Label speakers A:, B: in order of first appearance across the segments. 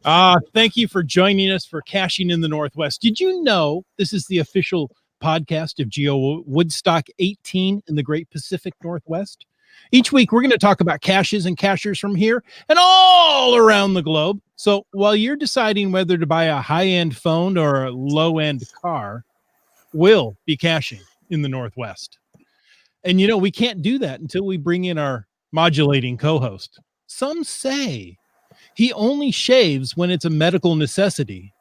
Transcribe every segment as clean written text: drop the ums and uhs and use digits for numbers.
A: Thank you for joining us for Caching in the Northwest. Did you know this is the official podcast of GeoWoodstock 18 in the Great Pacific Northwest? Each week, we're going to talk about caches and cachers from here and all around the globe. So while you're deciding whether to buy a high-end phone or a low-end car, we'll be caching in the Northwest. And, you know, we can't do that until we bring in our modulating co-host. Some say he only shaves when it's a medical necessity.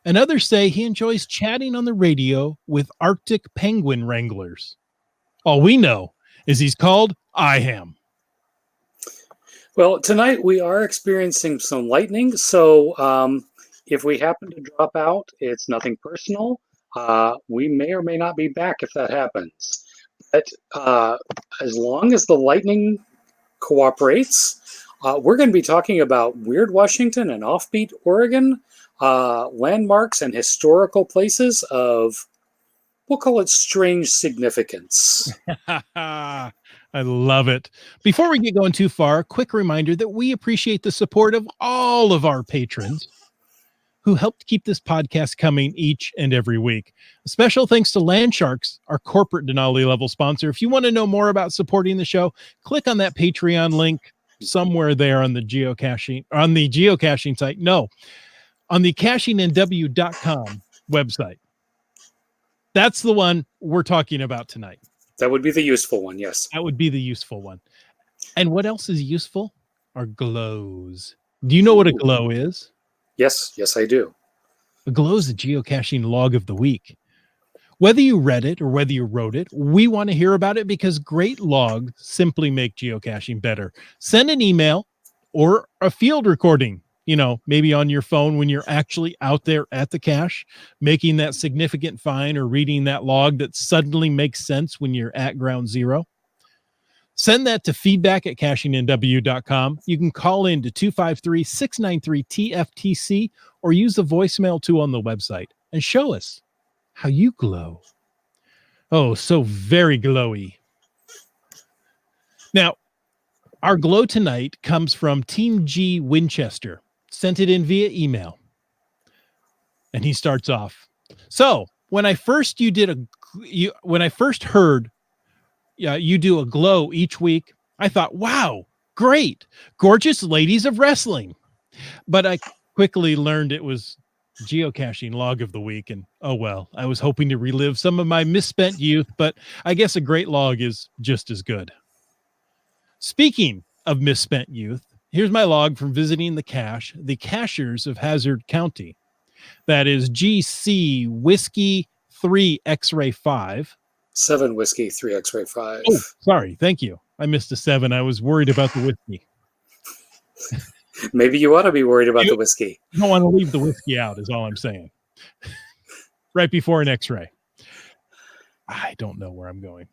A: And others say he enjoys chatting on the radio with Arctic penguin wranglers. All we know is he's called iHam.
B: Well, tonight we are experiencing some lightning, so if we happen to drop out, it's nothing personal. We may or may not be back if that happens. But as long as the lightning cooperates, we're going to be talking about Weird Washington and Offbeat Oregon, landmarks and historical places of, we'll call it strange significance.
A: I love it. Before we get going too far, a quick reminder that we appreciate the support of all of our patrons who helped keep this podcast coming each and every week. A special thanks to Landsharks, our corporate Denali level sponsor. If you want to know more about supporting the show, click on that Patreon link somewhere there on the geocaching site. No, on the cachingnw.com website. That's the one we're talking about tonight.
B: That would be the useful one, yes.
A: That would be the useful one. And what else is useful? Are glows. Do you know what a glow is?
B: Yes, I do.
A: A glow is a geocaching log of the week. Whether you read it or whether you wrote it, we want to hear about it because great logs simply make geocaching better. Send an email or a field recording, you know, maybe on your phone when you're actually out there at the cache, making that significant find or reading that log that suddenly makes sense when you're at ground zero. Send that to feedback@cachingnw.com. You can call in to 253-693-TFTC or use the voicemail tool on the website and show us how you glow. Oh, so very glowy. Now, our glow tonight comes from Team G Winchester. Sent it in via email. And he starts off. So when I first heard you do a glow each week, I thought, wow, great, gorgeous ladies of wrestling. But I quickly learned it was geocaching log of the week. And oh, well, I was hoping to relive some of my misspent youth, but I guess a great log is just as good. Speaking of misspent youth, here's my log from visiting the cachers of Hazard County. That is GC Whiskey 3 X-Ray 5.
B: 7 Whiskey 3 X-Ray 5.
A: Oh, sorry. Thank you. I missed a 7. I was worried about the whiskey.
B: Maybe you ought to be worried about the whiskey.
A: You don't want to leave the whiskey out is all I'm saying. Right before an X-ray. I don't know where I'm going.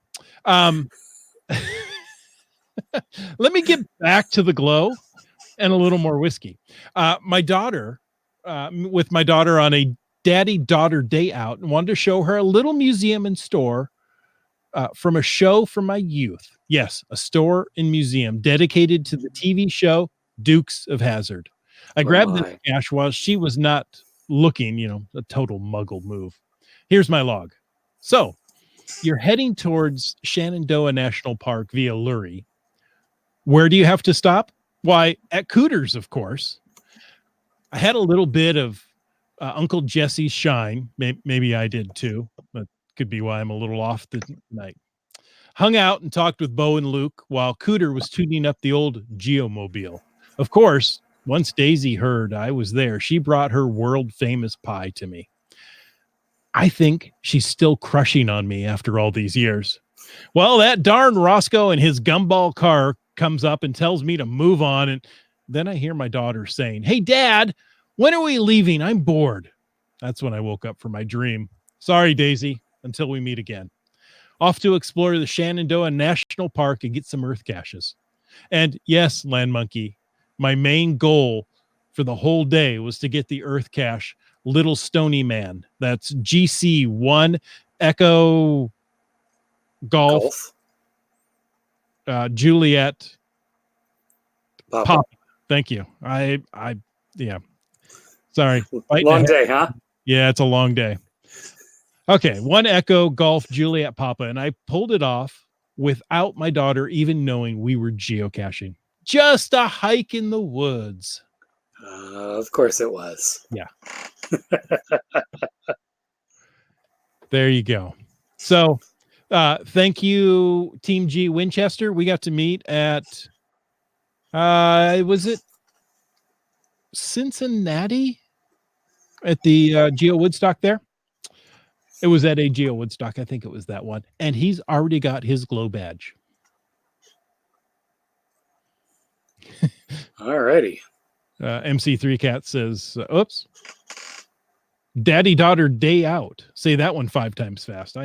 A: Let me get back to the glow and a little more whiskey. My daughter on a daddy-daughter day out and wanted to show her a little museum and store from a show from my youth. Yes, a store and museum dedicated to the TV show Dukes of Hazzard. I grabbed the cache while she was not looking, a total muggle move. Here's my log. So you're heading towards Shenandoah National Park via Lurie. Where do you have to stop? Why, at Cooters, of course. I had a little bit of Uncle Jesse's shine. Maybe I did too, but could be why I'm a little off tonight. Hung out and talked with Bo and Luke while Cooter was tuning up the old Geomobile. Of course, once Daisy heard I was there, she brought her world-famous pie to me. I think she's still crushing on me after all these years. Well, that darn Roscoe and his gumball car comes up and tells me to move on, and then I hear my daughter saying, "Hey, Dad, when are we leaving? I'm bored." That's when I woke up from my dream. Sorry, Daisy. Until we meet again. Off to explore the Shenandoah National Park and get some earth caches. And yes, Land Monkey, my main goal for the whole day was to get the earth cache Little Stony Man. That's GC1 Echo Golf. Juliet Papa. Thank you. Yeah. Sorry.
B: Long day, huh?
A: Yeah, it's a long day. Okay, 1 Echo Golf Juliet Papa, and I pulled it off without my daughter even knowing we were geocaching. Just a hike in the woods.
B: Of course it was.
A: Yeah. There you go. So, thank you, Team G Winchester. We got to meet at, was it Cincinnati at the GeoWoodstock there? It was at a GeoWoodstock. I think it was that one. And he's already got his glow badge.
B: All righty.
A: MC3 Cat says, oops. Daddy daughter day out. Say that one 5 times fast.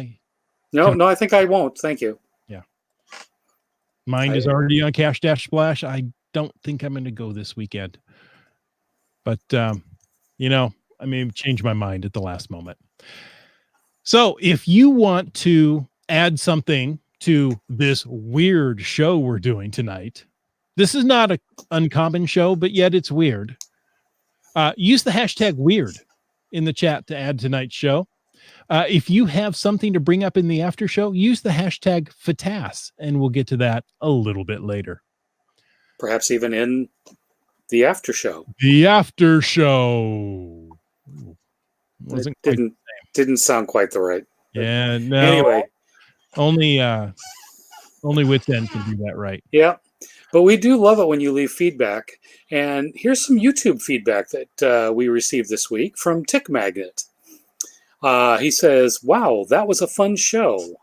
B: No, I think I won't. Thank you.
A: Yeah. Mine is already on Cash Dash Splash. I don't think I'm going to go this weekend. But, you know, I may change my mind at the last moment. So if you want to add something to this weird show we're doing tonight, this is not an uncommon show, but yet it's weird. Use the hashtag weird in the chat to add tonight's show. If you have something to bring up in the after show, use the hashtag FATAS, and we'll get to that a little bit later.
B: Perhaps even in the after show.
A: The after show.
B: Didn't sound quite the right.
A: Yeah, no.
B: Anyway.
A: Only Wits End can do that right.
B: Yeah. But we do love it when you leave feedback. And here's some YouTube feedback that we received this week from Tick Magnet. He says, wow, that was a fun show.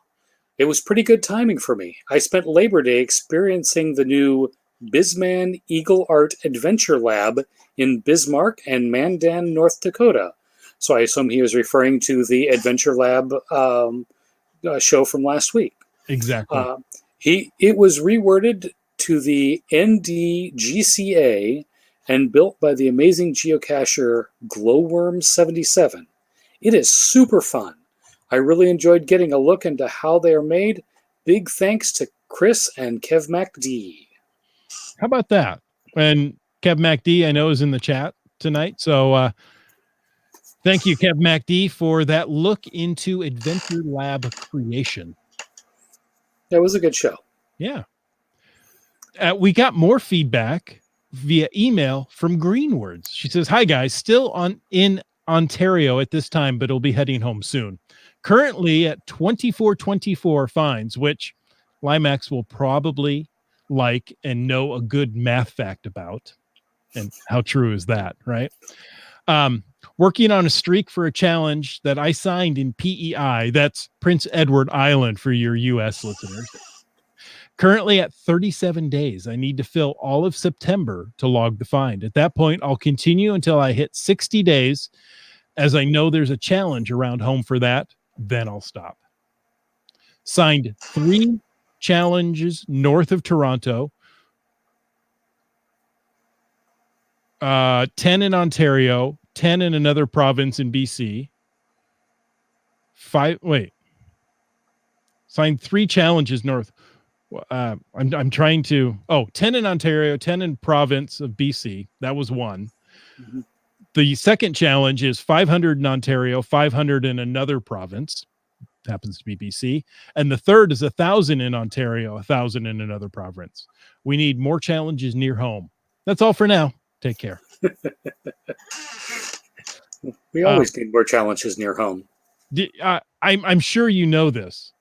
B: It was pretty good timing for me. I spent Labor Day experiencing the new Bisman Eagle Art Adventure Lab in Bismarck and Mandan, North Dakota. So I assume he was referring to the Adventure Lab show from last week.
A: Exactly.
B: It was reworded to the NDGCA and built by the amazing geocacher Glowworm77. It is super fun. I really enjoyed getting a look into how they are made. Big thanks to Chris and Kev MacD.
A: How about that? And Kev MacD, I know, is in the chat tonight. So thank you, Kev MacD, for that look into Adventure Lab creation.
B: That was a good show.
A: Yeah. We got more feedback via email from Greenwords. She says, hi, guys. Still in Ontario at this time, but will be heading home soon. Currently at 2424 fines, which Limax will probably like and know a good math fact about. And how true is that, right? Working on a streak for a challenge that I signed in PEI. That's Prince Edward Island for your U.S. listeners. Currently at 37 days. I need to fill all of September to log the find. At that point, I'll continue until I hit 60 days, as I know there's a challenge around home for that. Then I'll stop. Signed 3 challenges north of Toronto, 10 in Ontario, 10 in another province in BC. Signed 3 challenges north. I'm trying to, 10 in Ontario, 10 in province of BC. That was one. Mm-hmm. The second challenge is 500 in Ontario, 500 in another province. Happens to be BC. And the third is 1,000 in Ontario, 1,000 in another province. We need more challenges near home. That's all for now. Take care.
B: We always need more challenges near home.
A: I'm sure you know this,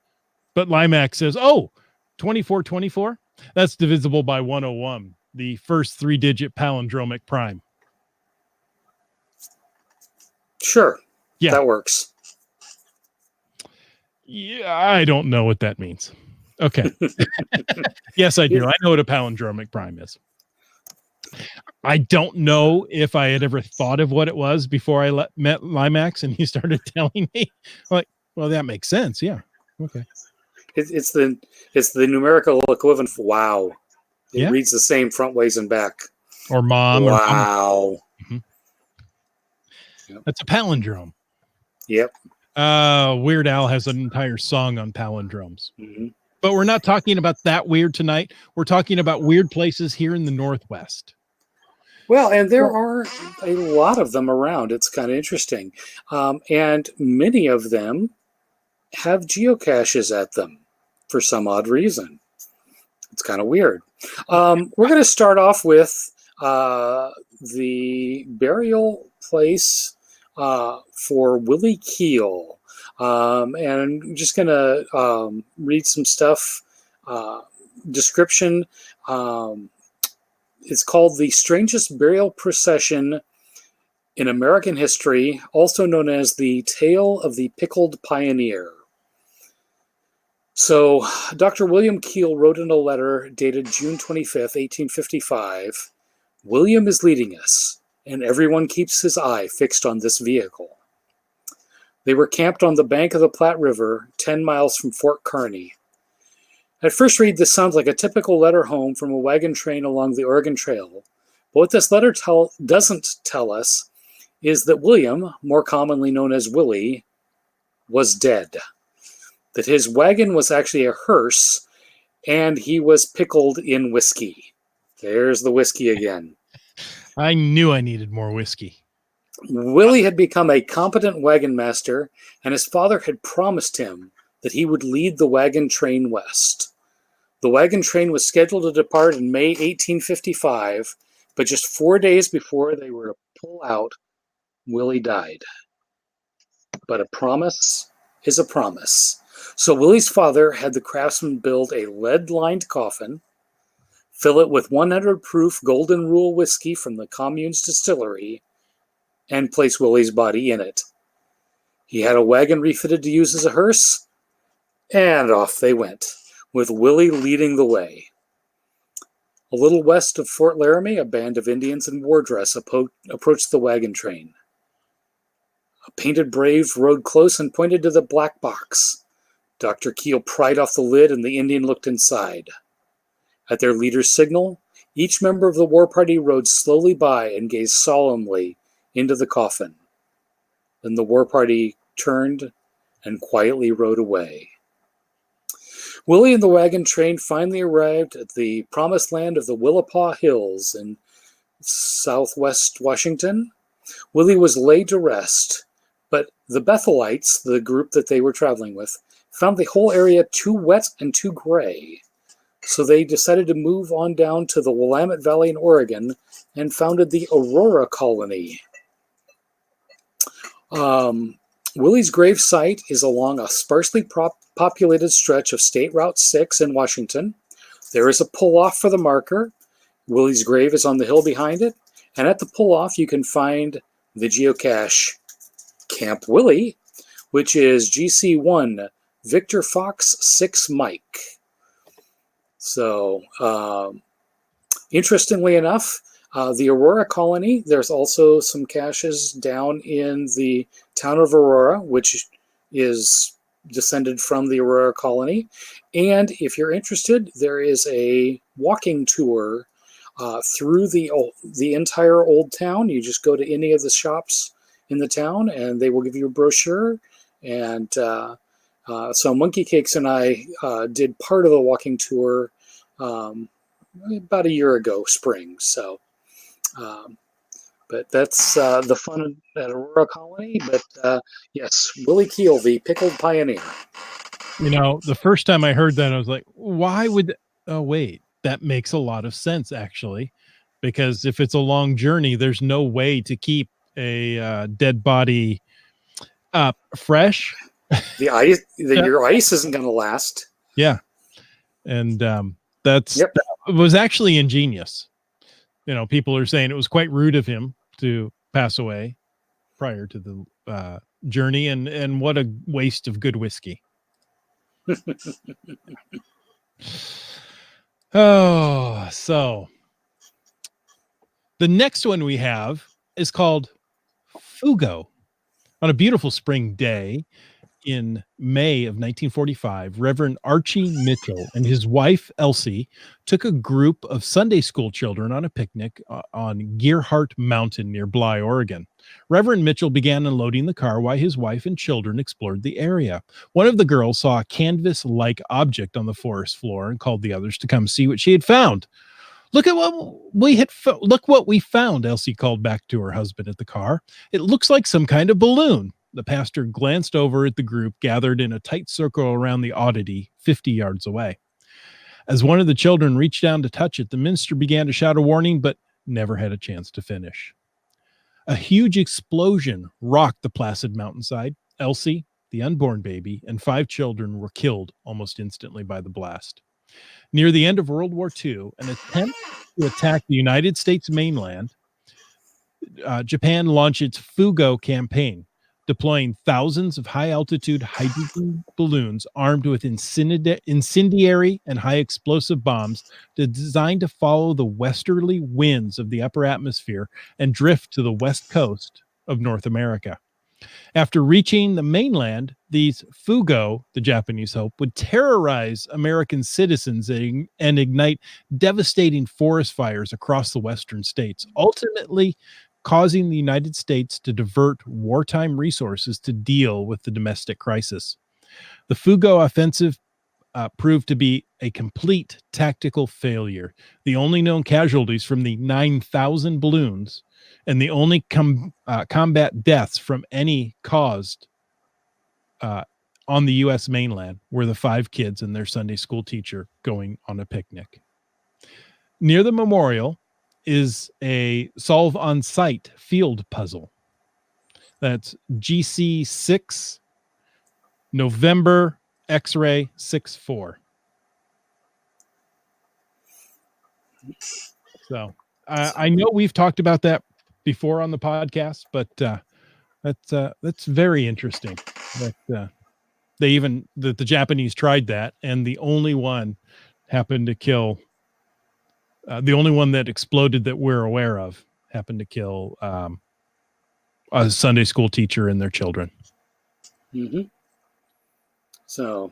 A: but Limax says, 2424? That's divisible by 101, the first 3-digit palindromic prime.
B: Sure.
A: Yeah.
B: That works.
A: Yeah, I don't know what that means. Okay. Yes, I do. I know what a palindromic prime is. I don't know if I had ever thought of what it was before I met Limax and he started telling me. Like, well, that makes sense. Yeah. Okay.
B: It's the numerical equivalent for wow. It reads the same front ways and back.
A: Or mom.
B: Wow.
A: Mm-hmm. Yep. That's a palindrome.
B: Yep.
A: Weird Al has an entire song on palindromes. Mm-hmm. But we're not talking about that weird tonight. We're talking about weird places here in the Northwest.
B: Well, and there
A: Well,
B: are a lot of them around. It's kind of interesting. And many of them have geocaches at them for some odd reason. It's kind of weird. We're going to start off with uh, the burial place for Willie Keel. And I'm just going to read some stuff. Uh, Description. Um, it's called the strangest burial procession in American history, also known as the Tale of the Pickled Pioneer. So, Dr. William Keel wrote in a letter dated June 25th, 1855, William is leading us, and everyone keeps his eye fixed on this vehicle. They were camped on the bank of the Platte River, 10 miles from Fort Kearny. At first read, this sounds like a typical letter home from a wagon train along the Oregon Trail. But what this letter doesn't tell us is that William, more commonly known as Willie, was dead. That his wagon was actually a hearse, and he was pickled in whiskey. There's the whiskey again.
A: I knew I needed more whiskey.
B: Willie had become a competent wagon master, and his father had promised him that he would lead the wagon train west. The wagon train was scheduled to depart in May 1855, but just 4 days before they were to pull out, Willie died. But a promise is a promise. So Willie's father had the craftsman build a lead-lined coffin, fill it with 100 proof Golden Rule whiskey from the commune's distillery, and place Willie's body in it. He had a wagon refitted to use as a hearse, and off they went, with Willie leading the way. A little west of Fort Laramie, a band of Indians in war dress approached the wagon train. A painted brave rode close and pointed to the black box. Dr. Keel pried off the lid, and the Indian looked inside. At their leader's signal, each member of the war party rode slowly by and gazed solemnly into the coffin. Then the war party turned and quietly rode away. Willie and the wagon train finally arrived at the promised land of the Willapa Hills in southwest Washington. Willie was laid to rest, but the Bethelites, the group that they were traveling with, found the whole area too wet and too gray. So they decided to move on down to the Willamette Valley in Oregon and founded the Aurora Colony. Willie's grave site is along a sparsely populated stretch of State Route 6 in Washington. There is a pull-off for the marker. Willie's grave is on the hill behind it. And at the pull-off, you can find the geocache Camp Willie, which is GC1 Victor Fox 6 Mike. So, interestingly enough, the Aurora Colony, there's also some caches down in the town of Aurora, which is descended from the Aurora Colony. And if you're interested, there is a walking tour through the entire old town. You just go to any of the shops in the town, and they will give you a brochure. And so Monkey Cakes and I did part of the walking tour about a year ago, spring. So. But that's the fun at Aurora Colony. But yes, Willie Keel, the pickled pioneer.
A: You know, the first time I heard that, I was like, why would, oh, wait, that makes a lot of sense, actually, because if it's a long journey, there's no way to keep a dead body fresh.
B: The ice, your ice isn't going to last.
A: Yeah. And that's,
B: Yep.
A: that was actually ingenious. You know, people are saying it was quite rude of him to pass away prior to the journey, and what a waste of good whiskey. Oh, so the next one we have is called Fugo. On a beautiful spring day in May of 1945, Reverend Archie Mitchell and his wife Elsie took a group of Sunday school children on a picnic on Gearhart Mountain near Bly, Oregon. Reverend Mitchell began unloading the car while his wife and children explored the area. One of the girls saw a canvas-like object on the forest floor and called the others to come see what she had found. Look at what we had. Look what we found, Elsie called back to her husband at the car. It looks like some kind of balloon. The pastor glanced over at the group gathered in a tight circle around the oddity 50 yards away. As one of the children reached down to touch it, the minister began to shout a warning, but never had a chance to finish. A huge explosion rocked the placid mountainside. Elsie, the unborn baby, and 5 children were killed almost instantly by the blast. Near the end of World War II, an attempt to attack the United States mainland, Japan launched its Fugo campaign, deploying thousands of high-altitude hydrogen balloons armed with incendiary and high-explosive bombs designed to follow the westerly winds of the upper atmosphere and drift to the west coast of North America. After reaching the mainland, these Fugo, the Japanese hope, would terrorize American citizens and ignite devastating forest fires across the western states, ultimately causing the United States to divert wartime resources to deal with the domestic crisis. The Fugo offensive proved to be a complete tactical failure. The only known casualties from the 9,000 balloons and the only combat deaths from any caused on the U.S. mainland were the 5 kids and their Sunday school teacher going on a picnic. Near the memorial is a solve on site field puzzle. That's GC6 November X-ray 64. So I know we've talked about that before on the podcast, but that's very interesting. That the Japanese tried that, and the only one happened to kill. The only one that exploded that we're aware of happened to kill a Sunday school teacher and their children.
B: Mm-hmm. So,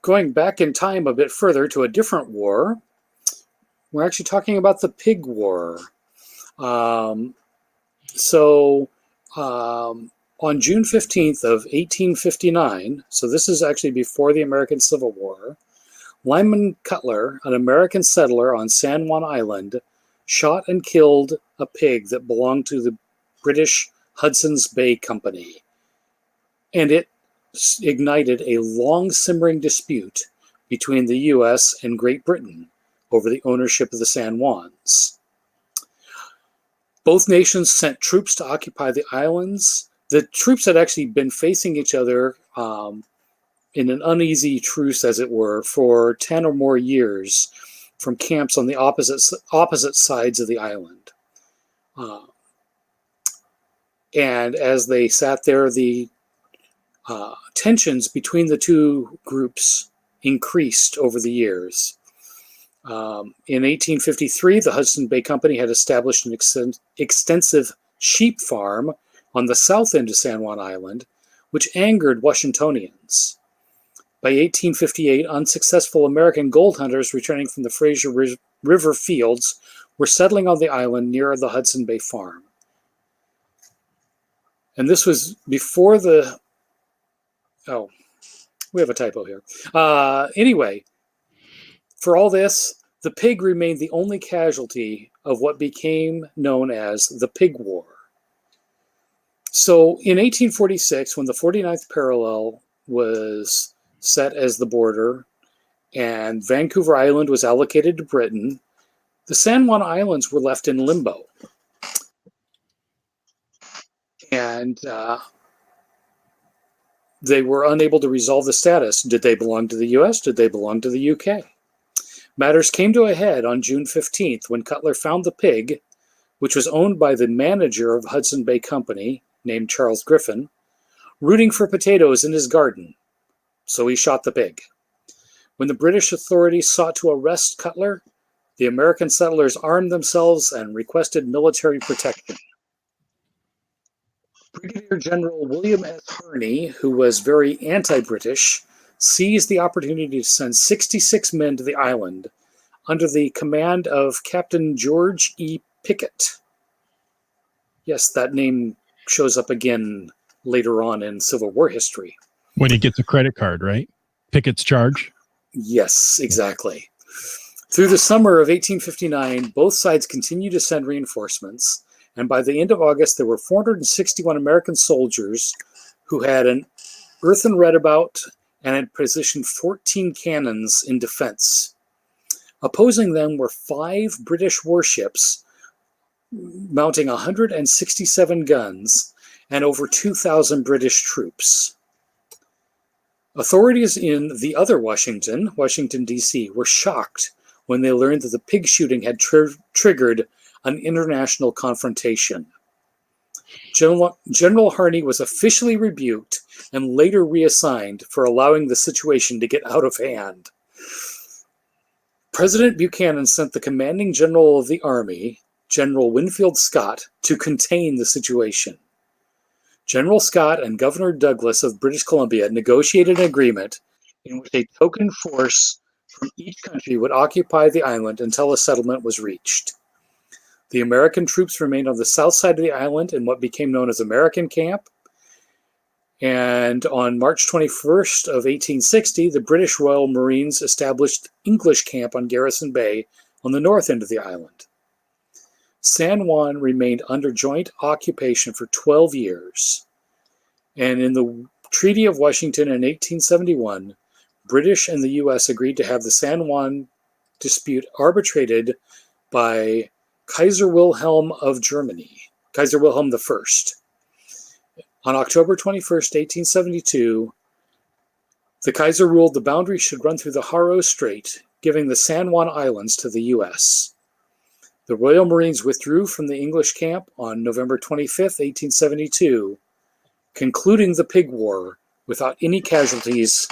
B: going back in time a bit further to a different war, we're actually talking about the Pig War. On June 15th of 1859, so this is actually before the American Civil War, Lyman Cutler, an American settler on San Juan Island, shot and killed a pig that belonged to the British Hudson's Bay Company. And it ignited a long simmering dispute between the U.S. and Great Britain over the ownership of the San Juans. Both nations sent troops to occupy the islands. The troops had actually been facing each other in an uneasy truce, as it were, for 10 or more years from camps on the opposite sides of the island. And as they sat there, the tensions between the two groups increased over the years. In 1853, the Hudson Bay Company had established an extensive sheep farm on the south end of San Juan Island, which angered Washingtonians. By 1858, unsuccessful American gold hunters returning from the Fraser River fields were settling on the island near the Hudson Bay farm. And this was before the... Oh, we have a typo here. Anyway, for all this, the pig remained the only casualty of what became known as the Pig War. So in 1846, when the 49th parallel was set as the border and Vancouver Island was allocated to Britain, the San Juan Islands were left in limbo. And they were unable to resolve the status. Did they belong to the U.S.? Did they belong to the U.K.? Matters came to a head on June 15th when Cutler found the pig, which was owned by the manager of Hudson Bay Company, named Charles Griffin, rooting for potatoes in his garden. So he shot the pig. When the British authorities sought to arrest Cutler, the American settlers armed themselves and requested military protection. Brigadier General William S. Harney, who was very anti-British, seized the opportunity to send 66 men to the island under the command of Captain George E. Pickett. Yes, that name shows up again later on in Civil War history.
A: When he gets a credit card, right? Pickett's charge?
B: Yes, exactly. Through the summer of 1859, both sides continued to send reinforcements, and by the end of August, there were 461 American soldiers who had an earthen redabout and had positioned 14 cannons in defense. Opposing them were 5 British warships mounting 167 guns and over 2,000 British troops. Authorities in the other Washington, D.C., were shocked when they learned that the pig shooting had triggered an international confrontation. General Harney was officially rebuked and later reassigned for allowing the situation to get out of hand. President Buchanan sent the commanding general of the Army, General Winfield Scott, to contain the situation. General Scott and Governor Douglas of British Columbia negotiated an agreement in which a token force from each country would occupy the island until a settlement was reached. The American troops remained on the south side of the island in what became known as American Camp. And on March 21st of 1860, the British Royal Marines established English Camp on Garrison Bay on the north end of the island. San Juan remained under joint occupation for 12 years. And in the Treaty of Washington in 1871, British and the U.S. agreed to have the San Juan dispute arbitrated by Kaiser Wilhelm of Germany, Kaiser Wilhelm I. On October 21st, 1872, the Kaiser ruled the boundary should run through the Haro Strait, giving the San Juan Islands to the U.S. The Royal Marines withdrew from the English camp on November 25th, 1872, concluding the Pig War without any casualties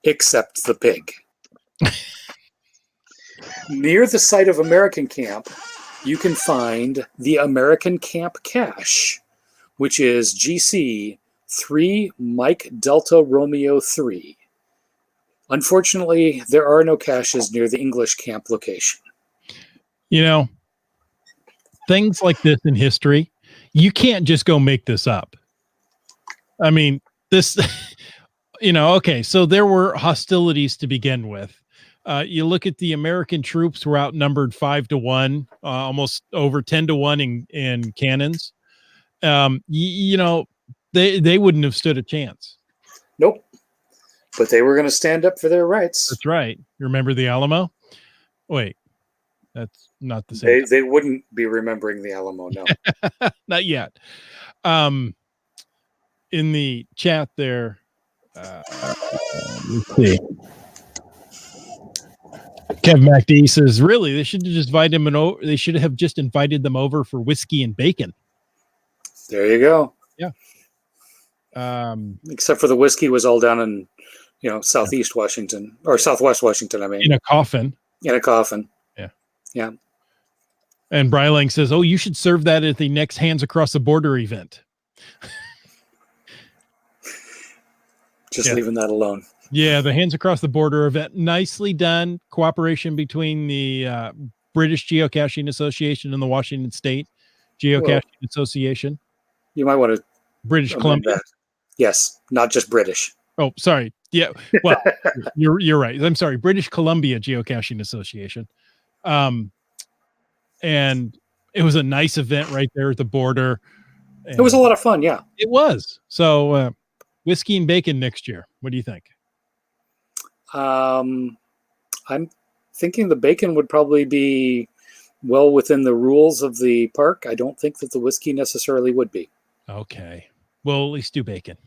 B: except the pig. Near the site of American Camp, you can find the American Camp Cache, which is GC 3 Mike Delta Romeo 3. Unfortunately, there are no caches near the English camp location.
A: You know, things like this in history, you can't just go make this up. I mean, this, okay, so there were hostilities to begin with. You look at the American troops were outnumbered 5-1, almost over 10-1 in cannons. They wouldn't have stood a chance.
B: Nope. But they were going to stand up for their rights.
A: That's right. You remember the Alamo? Wait, that's not the same.
B: They wouldn't be remembering the Alamo, no.
A: Not yet. In the chat there, let's see. Kev MacD says, really, they should have just invited them they should have just invited them over for whiskey and bacon.
B: There you go.
A: Yeah.
B: Except for the whiskey was all down in, southeast Washington, or southwest Washington, I mean.
A: In a coffin.
B: In a coffin.
A: Yeah.
B: Yeah.
A: And Brylang says, oh, you should serve that at the next Hands Across the Border event.
B: Just leaving that alone.
A: Yeah, the Hands Across the Border event. Nicely done. Cooperation between the British Geocaching Association and the Washington State Geocaching Association.
B: You might want to
A: British Columbia.
B: That. Yes, not just British.
A: Oh, sorry. Yeah, well, you're right. I'm sorry. British Columbia Geocaching Association. And it was a nice event right there at the border.
B: It was a lot of fun, yeah.
A: It was. So whiskey and bacon next year. What do you think?
B: I'm thinking the bacon would probably be well within the rules of the park. I don't think that the whiskey necessarily would be.
A: Okay. Well, at least do bacon.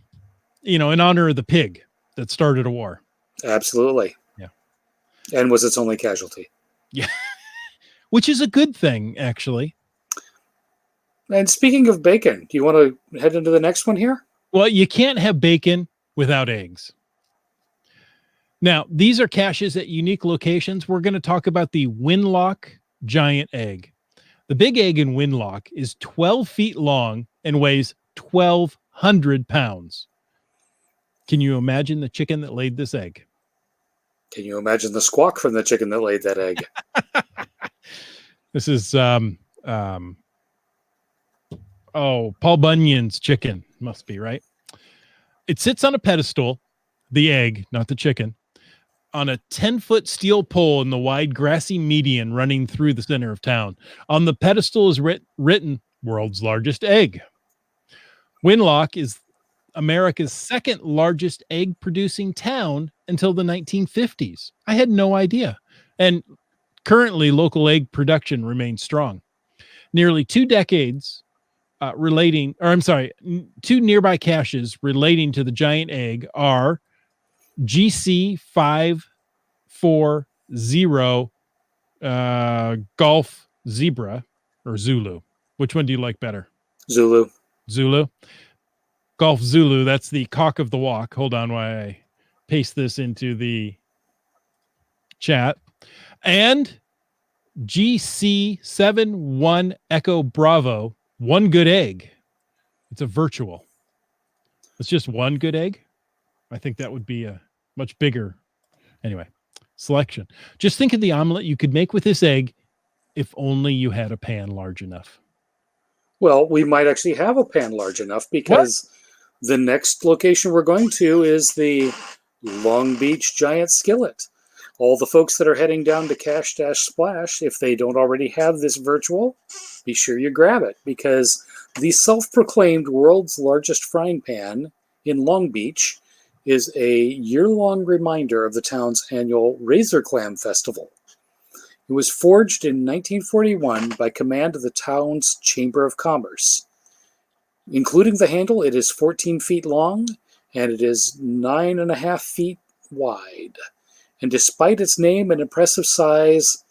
A: In honor of the pig that started a war.
B: Absolutely.
A: Yeah.
B: And was its only casualty.
A: Yeah. Which is a good thing, actually.
B: And speaking of bacon, do you want to head into the next one here?
A: Well, you can't have bacon without eggs. Now, these are caches at unique locations. We're going to talk about the Winlock giant egg. The big egg in Winlock is 12 feet long and weighs 1,200 pounds. Can you imagine the chicken that laid this egg?
B: Can you imagine the squawk from the chicken that laid that egg?
A: This is Paul Bunyan's chicken, must be, right? It sits on a pedestal, the egg, not the chicken, on a 10-foot steel pole in the wide grassy median running through the center of town. On the pedestal is written, "World's Largest Egg." Winlock is America's second largest egg producing town until the 1950s. I had no idea. And currently, local egg production remains strong. Nearly 2 decades relating, or I'm sorry, two nearby caches relating to the giant egg are GC 540 Golf Zebra or Zulu. Which one do you like better?
B: Zulu.
A: Zulu. Golf Zulu. That's the cock of the walk. Hold on while I paste this into the chat. And GC71 Echo Bravo. One good egg. It's a virtual. It's just one good egg. I think that would be a much bigger, anyway, selection. Just think of the omelet you could make with this egg if only you had a pan large enough.
B: Well, we might actually have a pan large enough because the next location we're going to is the Long Beach Giant Skillet. All the folks that are heading down to Cash Dash Splash, if they don't already have this virtual, be sure you grab it, because the self-proclaimed world's largest frying pan in Long Beach is a year-long reminder of the town's annual Razor Clam Festival. It was forged in 1941 by command of the town's Chamber of Commerce. Including the handle, it is 14 feet long and it is 9.5 feet wide. And despite its name and impressive size,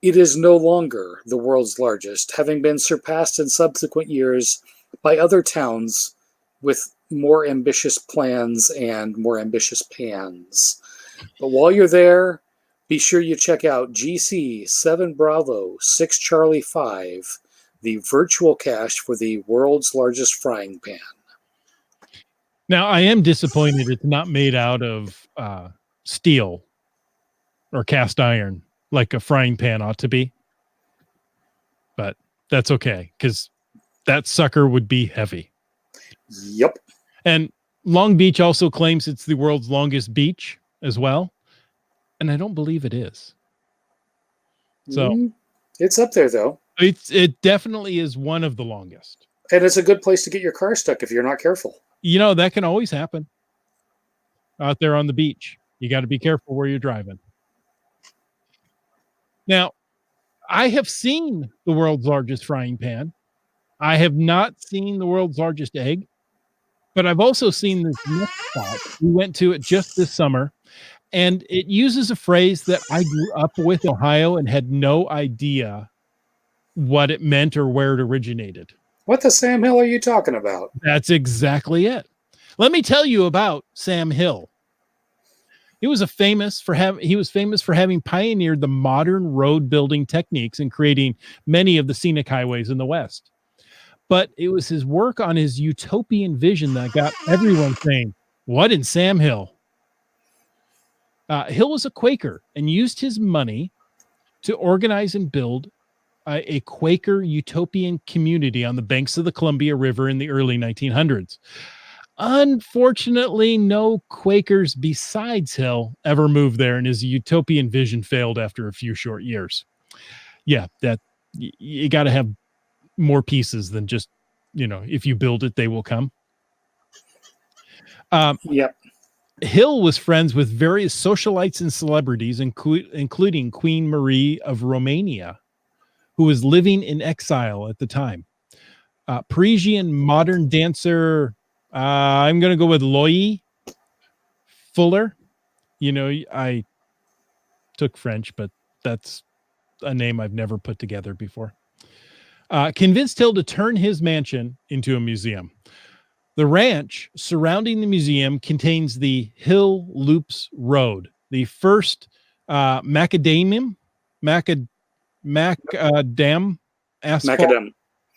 B: it is no longer the world's largest, having been surpassed in subsequent years by other towns with more ambitious plans and more ambitious pans. But while you're there, be sure you check out GC 7 Bravo 6 Charlie 5, the virtual cache for the world's largest frying pan.
A: Now, I am disappointed it's not made out of steel or cast iron like a frying pan ought to be. But that's okay, because that sucker would be heavy.
B: Yep.
A: And Long Beach also claims it's the world's longest beach as well. And I don't believe it is. So
B: it's up there, though.
A: It definitely is one of the longest.
B: And it's a good place to get your car stuck if you're not careful.
A: You know, that can always happen out there on the beach. You got to be careful where you're driving. Now, I have seen the world's largest frying pan. I have not seen the world's largest egg, but I've also seen this next spot. We went to it just this summer, and it uses a phrase that I grew up with in Ohio and had no idea what it meant or where it originated.
B: What the Sam Hill are you talking about?
A: That's exactly it. Let me tell you about Sam Hill. He was famous for having pioneered the modern road building techniques and creating many of the scenic highways in the West. But it was his work on his utopian vision that got everyone saying, "What in Sam Hill?" Hill was a Quaker and used his money to organize and build a Quaker utopian community on the banks of the Columbia River in the early 1900s. Unfortunately, no Quakers besides Hill ever moved there, and his utopian vision failed after a few short years. Yeah, that you got to have more pieces than just, if you build it, they will come.
B: Yep.
A: Hill was friends with various socialites and celebrities, including Queen Marie of Romania, who was living in exile at the time. Parisian modern dancer, I'm going to go with Loie Fuller. I took French, but that's a name I've never put together before. Convinced Hill to turn his mansion into a museum. The ranch surrounding the museum contains the Hill Loops Road, the first macadam asphalt.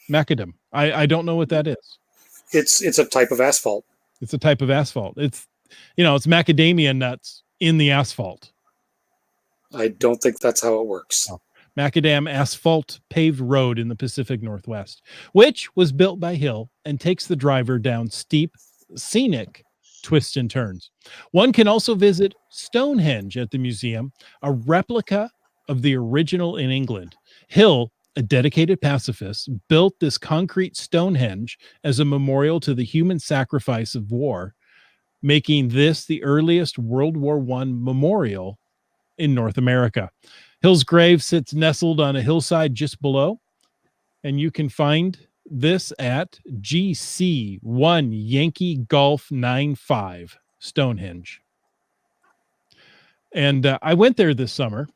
A: Macadam. I don't know what that is.
B: It's a type of asphalt.
A: It's a type of asphalt. It's macadamia nuts in the asphalt.
B: I don't think that's how it works.
A: Oh. Macadam asphalt paved road in the Pacific Northwest, which was built by Hill and takes the driver down steep, scenic twists and turns. One can also visit Stonehenge at the museum, a replica of the original in England. Hill, a dedicated pacifist, built this concrete Stonehenge as a memorial to the human sacrifice of war, making this the earliest World War I memorial in North America. Hill's grave sits nestled on a hillside just below, and you can find this at GC1 Yankee Golf 95 Stonehenge. And I went there this summer,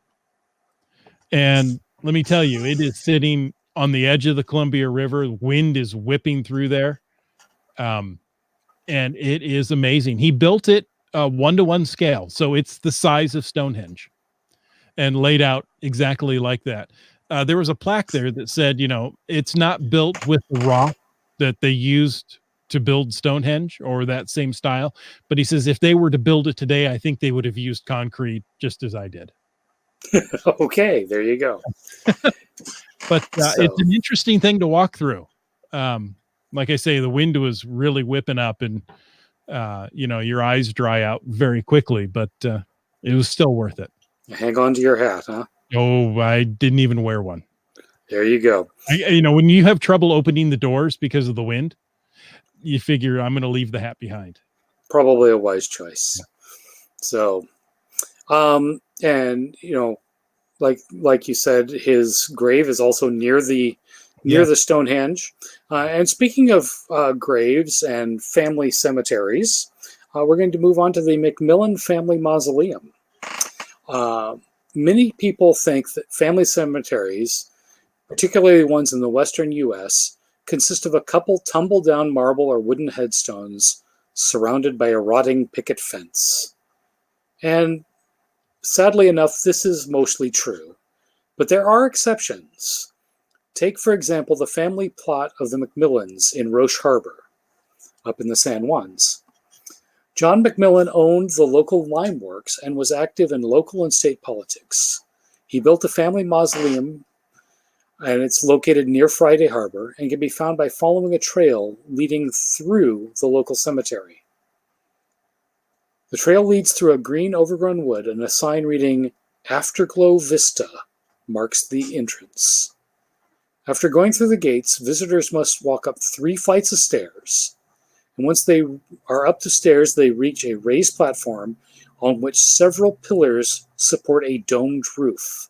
A: and let me tell you, it is sitting on the edge of the Columbia River. Wind is whipping through there. And it is amazing. He built it 1-to-1 scale. So it's the size of Stonehenge and laid out exactly like that. There was a plaque there that said, it's not built with the rock that they used to build Stonehenge or that same style. But he says, if they were to build it today, I think they would have used concrete just as I did.
B: Okay, there you go.
A: But it's an interesting thing to walk through. Like I say, the wind was really whipping up and, your eyes dry out very quickly, but it was still worth it.
B: Hang on to your hat, huh?
A: Oh, I didn't even wear one.
B: There you go.
A: When you have trouble opening the doors because of the wind, you figure I'm going to leave the hat behind.
B: Probably a wise choice. Yeah. So, and like you said, his grave is also near the Stonehenge. And speaking of graves and family cemeteries, we're going to move on to the McMillan Family Mausoleum. Many people think that family cemeteries, particularly ones in the western U.S., consist of a couple tumble-down marble or wooden headstones surrounded by a rotting picket fence. And sadly enough, this is mostly true. But there are exceptions. Take, for example, the family plot of the McMillans in Roche Harbor, up in the San Juans. John McMillan owned the local lime works and was active in local and state politics. He built a family mausoleum, and it's located near Friday Harbor and can be found by following a trail leading through the local cemetery. The trail leads through a green overgrown wood, and a sign reading "Afterglow Vista" marks the entrance. After going through the gates, visitors must walk up 3 flights of stairs. And once they are up the stairs, they reach a raised platform on which several pillars support a domed roof.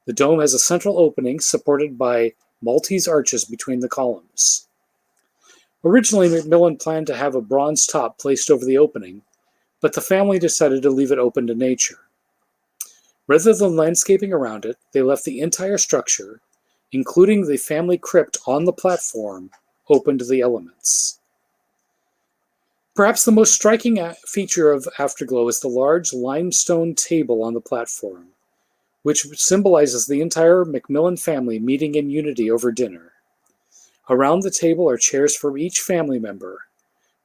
B: The dome has a central opening supported by Maltese arches between the columns. Originally, McMillan planned to have a bronze top placed over the opening, but the family decided to leave it open to nature. Rather than landscaping around it, they left the entire structure, including the family crypt on the platform, open to the elements. Perhaps the most striking feature of Afterglow is the large limestone table on the platform, which symbolizes the entire McMillan family meeting in unity over dinner. Around the table are chairs for each family member,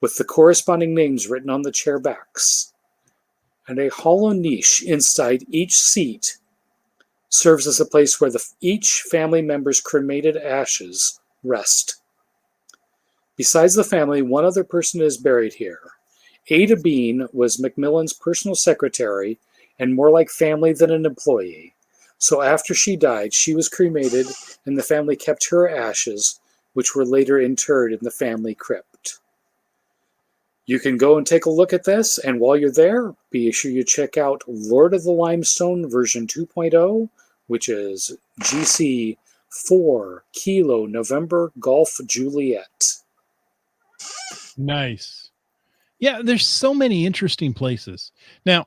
B: with the corresponding names written on the chair backs. And a hollow niche inside each seat serves as a place where each family member's cremated ashes rest. Besides the family, one other person is buried here. Ada Bean was McMillan's personal secretary and more like family than an employee. So after she died, she was cremated, and the family kept her ashes, which were later interred in the family crypt. You can go and take a look at this, and while you're there, be sure you check out Lord of the Limestone version 2.0, which is GC 4 Kilo November Golf Juliet.
A: Nice. Yeah, there's so many interesting places. Now,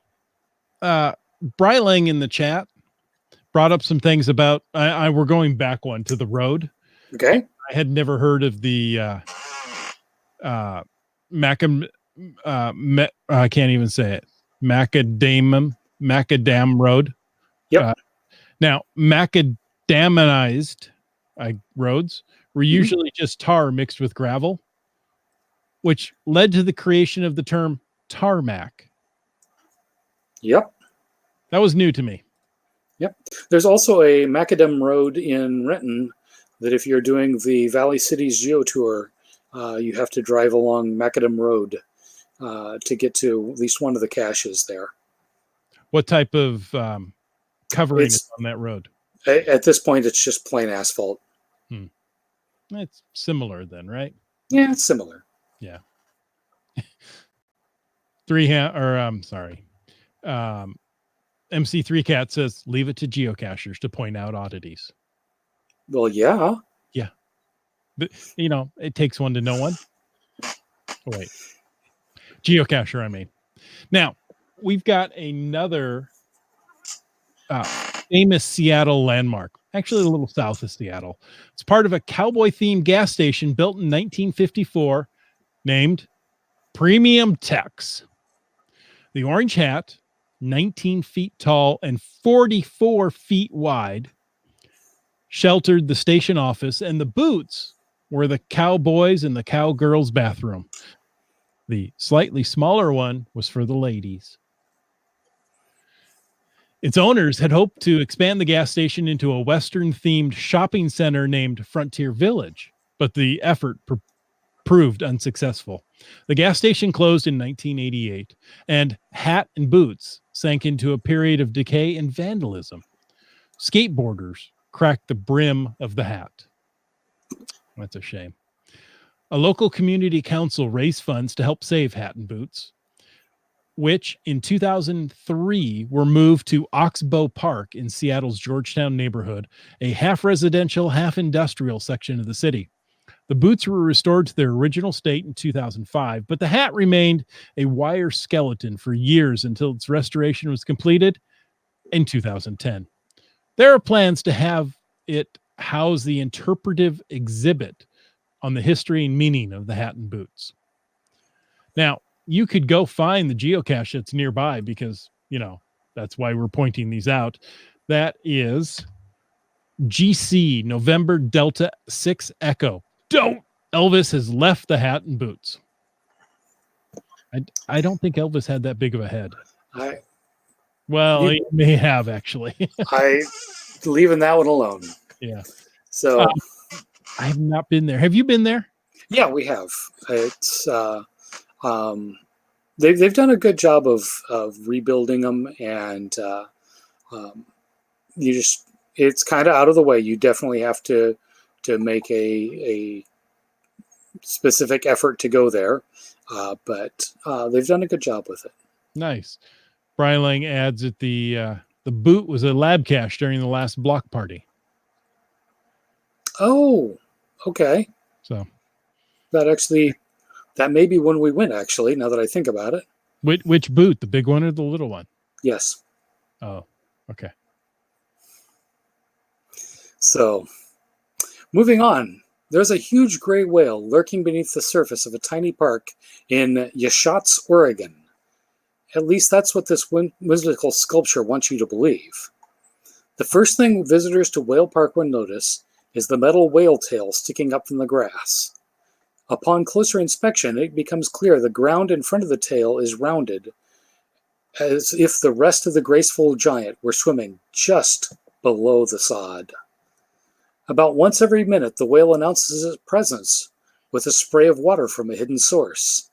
A: Brylang in the chat brought up some things about, we're going back one to the road.
B: Okay.
A: I had never heard of the I can't even say it. Macadam Road.
B: Yep.
A: Now, macadaminized roads were usually just tar mixed with gravel, which led to the creation of the term tarmac.
B: Yep.
A: That was new to me.
B: Yep. There's also a macadam road in Renton that if you're doing the Valley Cities Geo Tour, you have to drive along Macadam Road. to get to at least one of the caches there.
A: What type of covering is
B: It's
A: on that road?
B: at this point, it's just plain asphalt.
A: It's similar then, right?
B: Yeah, it's similar.
A: Yeah. MC3 Cat says, leave it to geocachers to point out oddities.
B: Well, yeah.
A: Yeah. But, it takes one to know one. Oh, wait. Geocacher, I mean. Now, we've got another famous Seattle landmark, actually a little south of Seattle. It's part of a cowboy-themed gas station built in 1954 named Premium Tex. The orange hat, 19 feet tall and 44 feet wide, sheltered the station office, and the boots were the cowboys and the cowgirls' bathroom. The slightly smaller one was for the ladies. Its owners had hoped to expand the gas station into a Western-themed shopping center named Frontier Village, but the effort proved unsuccessful. The gas station closed in 1988, and Hat and Boots sank into a period of decay and vandalism. Skateboarders cracked the brim of the hat. That's a shame. A local community council raised funds to help save Hat and Boots, which in 2003 were moved to Oxbow Park in Seattle's Georgetown neighborhood, a half residential, half industrial section of the city. The boots were restored to their original state in 2005, but the hat remained a wire skeleton for years until its restoration was completed in 2010. There are plans to have it house the interpretive exhibit on the history and meaning of the hat and boots. Now, you could go find the geocache that's nearby because, that's why we're pointing these out. That is GC November Delta 6 Echo. Don't! Elvis has left the hat and boots. I don't think Elvis had that big of a head. He may have, actually.
B: I leaving that one alone.
A: Yeah.
B: So
A: I have not been there. Have you been there?
B: Yeah, we have. It's they've done a good job of rebuilding them, and it's kind of out of the way. You definitely have to make a specific effort to go there, but they've done a good job with it.
A: Nice. Brian Lang adds that the boot was a lab cache during the last block party.
B: Oh, okay.
A: So
B: that may be when we went, actually, now that I think about it.
A: Which boot, the big one or the little one?
B: Yes.
A: Oh, okay.
B: So, moving on. There's a huge gray whale lurking beneath the surface of a tiny park in Yashats, Oregon. At least that's what this whimsical sculpture wants you to believe. The first thing visitors to Whale Park will notice is the metal whale tail sticking up from the grass. Upon closer inspection, it becomes clear the ground in front of the tail is rounded, as if the rest of the graceful giant were swimming just below the sod. About once every minute, the whale announces its presence with a spray of water from a hidden source.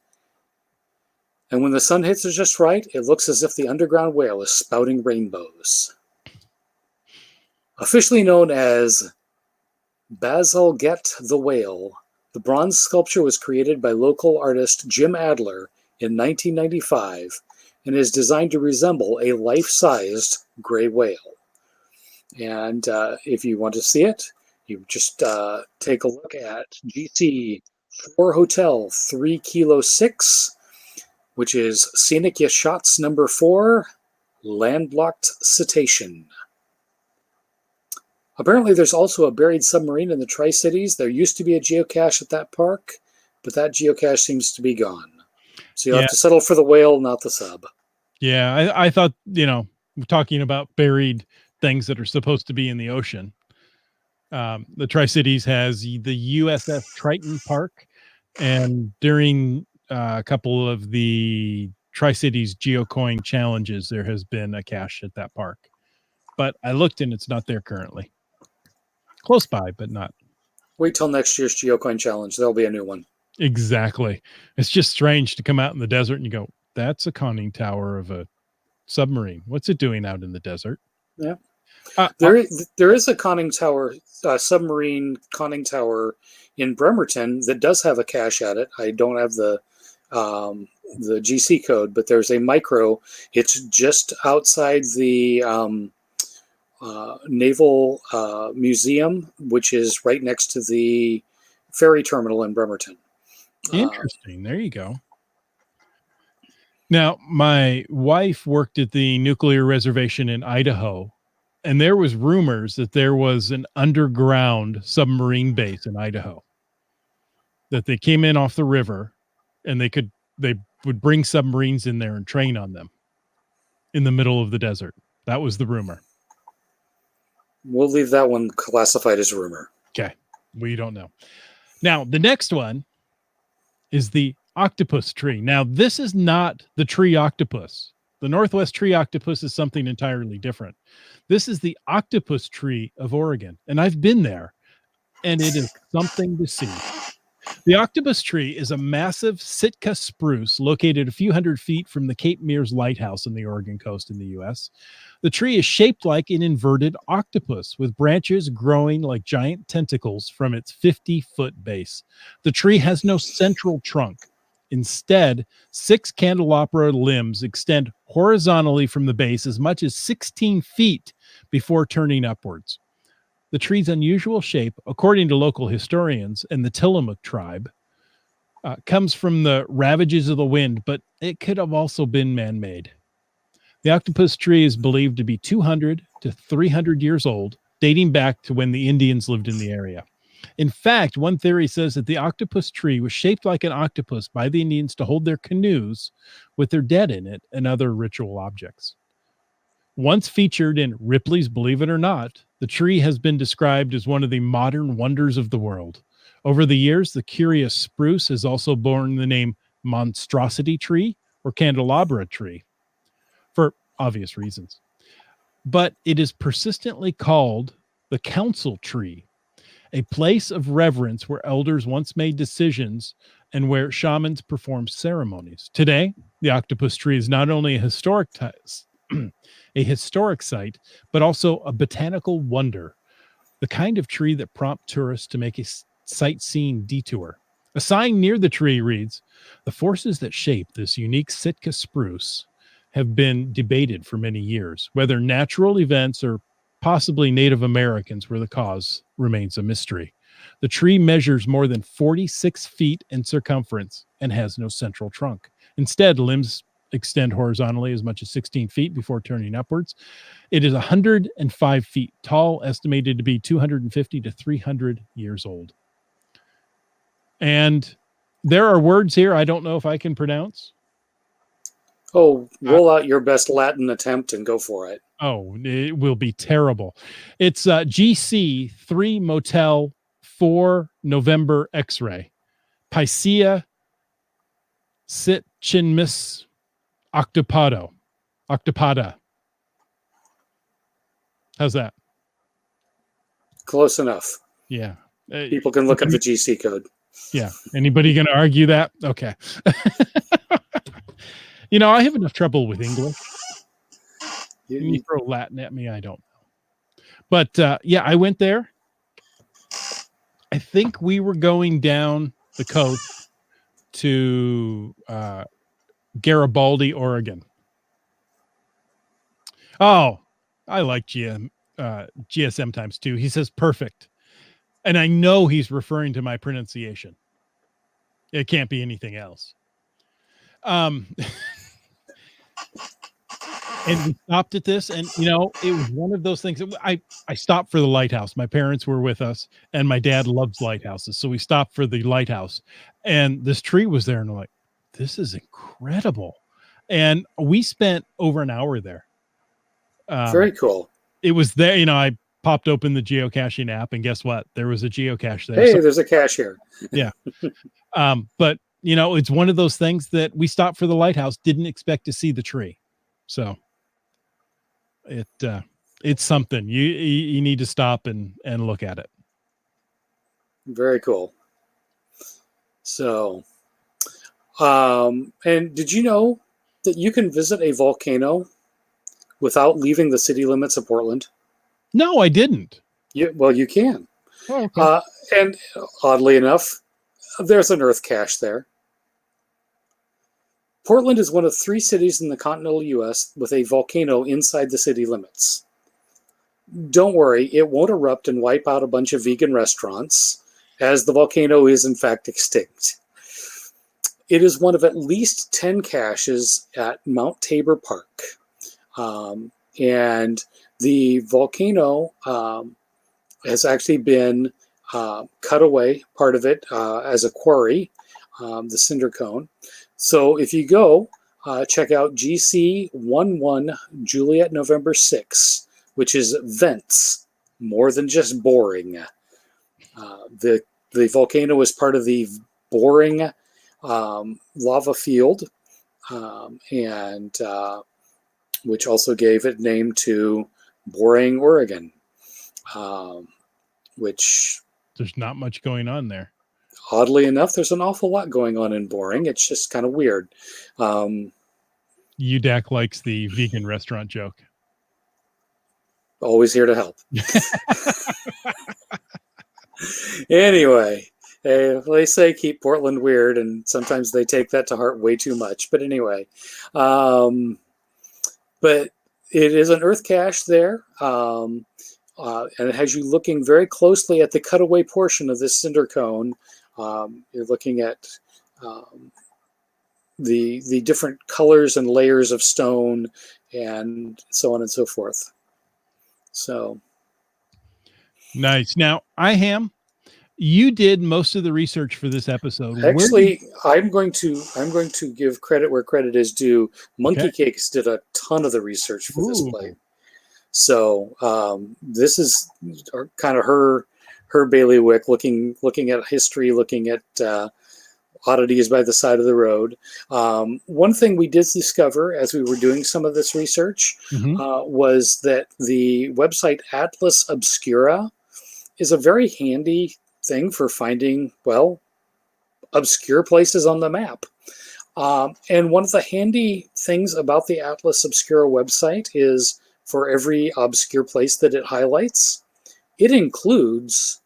B: And when the sun hits it just right, it looks as if the underground whale is spouting rainbows. Officially known as Bazalgette the Whale, the bronze sculpture was created by local artist Jim Adler in 1995 and is designed to resemble a life-sized gray whale. And if you want to see it, you just take a look at GC 4 Hotel 3 Kilo 6, which is Scenic Yashats number 4, Landlocked Cetacean. Apparently, there's also a buried submarine in the Tri-Cities. There used to be a geocache at that park, but that geocache seems to be gone. So you'll have to settle for the whale, not the sub.
A: Yeah, I thought, we're talking about buried things that are supposed to be in the ocean. The Tri-Cities has the USS Triton Park, and during a couple of the Tri-Cities geocoin challenges, there has been a cache at that park. But I looked and it's not there currently. Close by, but not.
B: Wait till next year's geocoin challenge. There'll be a new one.
A: Exactly. It's just strange to come out in the desert and you go, that's a conning tower of a submarine. What's it doing out in the desert?
B: Yeah.
A: Uh, uh,
B: There is a conning tower, submarine conning tower in Bremerton that does have a cache at it. I don't have um, the GC code, but there's a micro. It's just outside the Naval Museum, which is right next to the ferry terminal in Bremerton. Uh,
A: Interesting. There you go. Now, my wife worked at the nuclear reservation in Idaho, and there was rumors that there was an underground submarine base in Idaho that they came in off the river and they would bring submarines in there and train on them in the middle of the desert. That was the rumor.
B: we'll leave that one classified as rumor.
A: Okay. We don't know. Now, the next one is the octopus tree. Now, this is not the tree octopus. The Northwest tree octopus is something entirely different. This is the octopus tree of Oregon, and I've been there, and it is something to see. The octopus tree is a massive Sitka spruce located a few hundred feet from the Cape Meares Lighthouse on the Oregon coast in the U.S. The tree is shaped like an inverted octopus with branches growing like giant tentacles from its 50-foot base. The tree has no central trunk. Instead, 6 candelabra limbs extend horizontally from the base as much as 16 feet before turning upwards. The tree's unusual shape, according to local historians and the Tillamook tribe, comes from the ravages of the wind, but it could have also been man-made. The octopus tree is believed to be 200 to 300 years old, dating back to when the Indians lived in the area. In fact, one theory says that the octopus tree was shaped like an octopus by the Indians to hold their canoes with their dead in it and other ritual objects. Once featured in Ripley's Believe It or Not, the tree has been described as one of the modern wonders of the world. Over the years, the curious spruce has also borne the name monstrosity tree or candelabra tree for obvious reasons. But it is persistently called the council tree, a place of reverence where elders once made decisions and where shamans performed ceremonies. Today, the octopus tree is not only a historic a historic site, but also a botanical wonder, the kind of tree that prompts tourists to make a sightseeing detour. A sign near the tree reads, "The forces that shape this unique Sitka spruce have been debated for many years. Whether natural events or possibly Native Americans were the cause remains a mystery. The tree measures more than 46 feet in circumference and has no central trunk. Instead, limbs extend horizontally as much as 16 feet before turning upwards. It is 105 feet tall, estimated to be 250 to 300 years old." And there are words here I don't know if I can pronounce.
B: Oh, roll out your best Latin attempt and go for it.
A: Oh, it will be terrible. It's GC 3 Motel 4 November X-ray. Picea sitchinmis octopada. How's that?
B: Close enough.
A: Yeah.
B: People can look up the GC code.
A: Yeah. Anybody going to argue that? Okay. I have enough trouble with English. You throw Latin at me, I don't know. But yeah, I went there. I think we were going down the coast to Garibaldi, Oregon. Oh, I like GSM times 2. He says perfect. And I know he's referring to my pronunciation. It can't be anything else. And we stopped at this, and it was one of those things. I stopped for the lighthouse. My parents were with us, and my dad loves lighthouses, so we stopped for the lighthouse. And this tree was there, and I'm like, "This is incredible!" And we spent over an hour there.
B: Very cool.
A: It was there. I popped open the geocaching app, and guess what? There was a geocache there.
B: Hey, there's a cache here.
A: Yeah. But it's one of those things that we stopped for the lighthouse, didn't expect to see the tree, so. It's something you need to stop and look at it.
B: Very cool. So, and did you know that you can visit a volcano without leaving the city limits of Portland?
A: No, I didn't.
B: Well, you can.
A: Oh, okay.
B: And oddly enough, there's an earth cache there. Portland is one of 3 cities in the continental U.S. with a volcano inside the city limits. Don't worry, it won't erupt and wipe out a bunch of vegan restaurants, as the volcano is in fact extinct. It is one of at least 10 caches at Mount Tabor Park. And the volcano has actually been cut away, part of it, as a quarry, the cinder cone. So if you go, check out GC11 Juliet November 6, which is vents, more than just boring. The volcano is part of the boring lava field, and which also gave it name to Boring, Oregon, which
A: There's not much going on there.
B: oddly enough, there's an awful lot going on in Boring. It's just kind of weird.
A: UDAC likes the vegan restaurant joke.
B: Always here to help. Anyway, they say keep Portland weird, and sometimes they take that to heart way too much. But anyway, but it is an earth cache there, and it has you looking very closely at the cutaway portion of this cinder cone. You're looking at the different colors and layers of stone, and so on and so forth. So
A: nice. Now, iHam, you did most of the research for this episode.
B: actually, I'm going to give credit where credit is due. Monkey Cakes did a ton of the research for this play. So this is kind of her bailiwick, looking at history, looking at oddities by the side of the road. One thing we did discover as we were doing some of this research was that the website Atlas Obscura is a very handy thing for finding, well, obscure places on the map. And one of the handy things about the Atlas Obscura website is for every obscure place that it highlights, it includes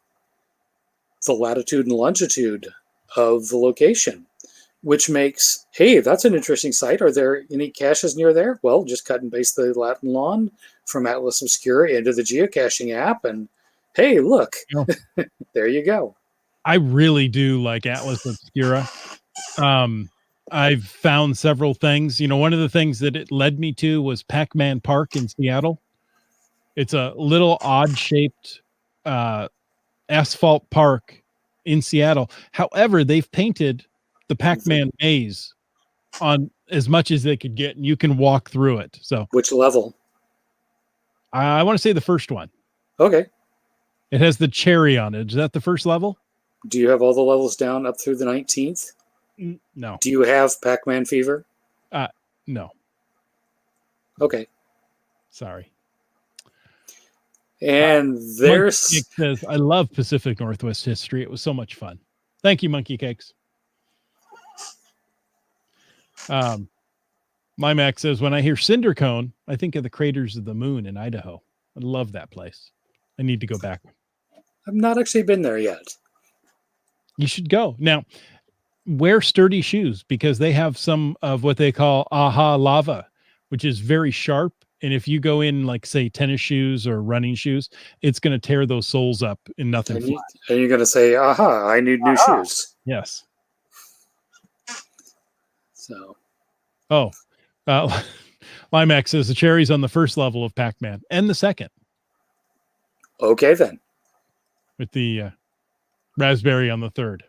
B: the latitude and longitude of the location, which makes, hey, that's an interesting site. Are there any caches near there? Well, just cut and paste the Latin lawn from Atlas Obscura into the geocaching app, and hey, look, there you go.
A: I really do like Atlas Obscura. I've found several things. You know, one of the things that it led me to was Pac-Man Park in Seattle. It's a little odd-shaped asphalt park in Seattle. However, they've painted the Pac-Man maze on as much as they could get, and you can walk through it. So,
B: which level?
A: I want to say the first one.
B: Okay.
A: It has the cherry on it. Is that the first level?
B: Do you have all the levels down up through the 19th?
A: No.
B: Do you have Pac-Man fever?
A: No.
B: Okay.
A: Sorry.
B: And there's
A: says, I love Pacific Northwest history. It was so much fun. Thank you, Monkey Cakes. My Mac says, when I hear Cinder Cone, I think of the craters of the moon in Idaho. I love that place. I need to go back.
B: I've not actually been there yet.
A: You should go. Now, wear sturdy shoes because they have some of what they call aha lava, which is very sharp. And if you go in, like, say, tennis shoes or running shoes, it's going to tear those soles up in nothing.
B: And you're going to say, aha, I need new shoes.
A: Yes.
B: So.
A: Oh, Limax says the cherry's on the first level of Pac-Man and the second.
B: Okay, then.
A: With the raspberry on the third.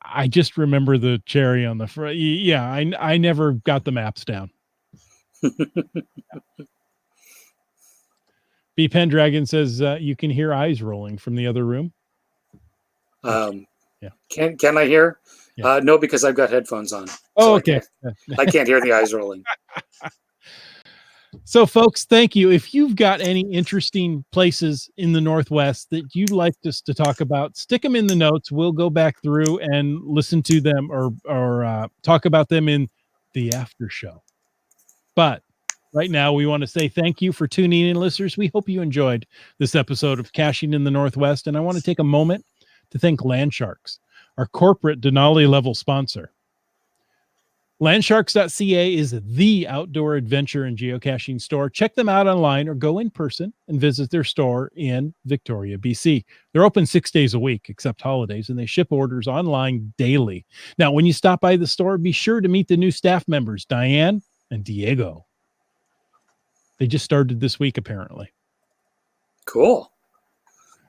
A: I just remember the cherry on the front. Yeah, I never got the maps down. B Pendragon says you can hear eyes rolling from the other room.
B: Yeah. Can I hear? Yeah. No, because I've got headphones on.
A: Oh, so okay.
B: I can't hear the eyes rolling.
A: So, folks, thank you. If you've got any interesting places in the Northwest that you'd like us to talk about, stick them in the notes. We'll go back through and listen to them or talk about them in the after show. But right now, we want to say thank you for tuning in, listeners. We hope you enjoyed this episode of Caching in the Northwest. And I want to take a moment to thank Landsharks, our corporate Denali level sponsor. Landsharks.ca is the outdoor adventure and geocaching store. Check them out online or go in person and visit their store in Victoria, BC. They're open 6 days a week, except holidays, and they ship orders online daily. Now, when you stop by the store, be sure to meet the new staff members, Diane and Diego. They just started this week, apparently.
B: Cool.